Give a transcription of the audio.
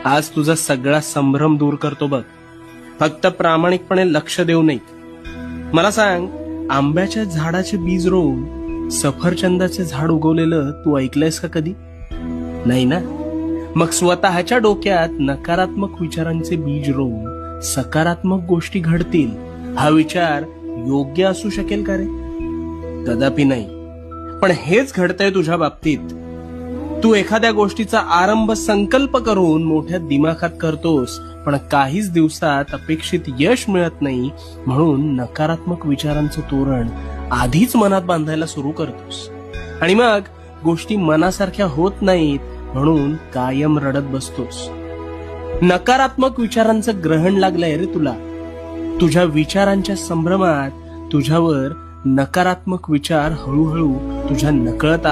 आज तुझा सगळा संभ्रम दूर करतो बघ. फक्त प्रामाणिकपणे लक्ष देऊ नये. मला सांग, आंब्याच्या झाडाचे बीज रोवून सफरचंदाचे झाड उगवलेलं तू ऐकलंयस का कधी? नाही ना. मग स्वतःच्या डोक्यात नकारात्मक विचारांचे बीज रोवून सकारात्मक गोष्टी घडतील हा विचार योग्य असू शकेल का रे? कदापि नाही. पण हेच घडतंय तुझ्या बाबतीत. तू एखाद्या गोष्टीचा आरंभ संकल्प करून मोठ्या दिमाखात करतोस, पण काहीच दिवसात अपेक्षित यश मिळत नाही, म्हणून नकारात्मक विचारांचं तोरण आधीच मनात बांधायला सुरू करतोस. आणि मग गोष्टी मनासारख्या होत नाहीत, म्हणून कायम रडत बसतोस. नकारात्मक विचारांचं ग्रहण लागलंय रे तुला. तुझ्या विचारांच्या संभ्रमात तुझ्यावर नकारात्मक विचार हळूहळू तुझ्या नकळत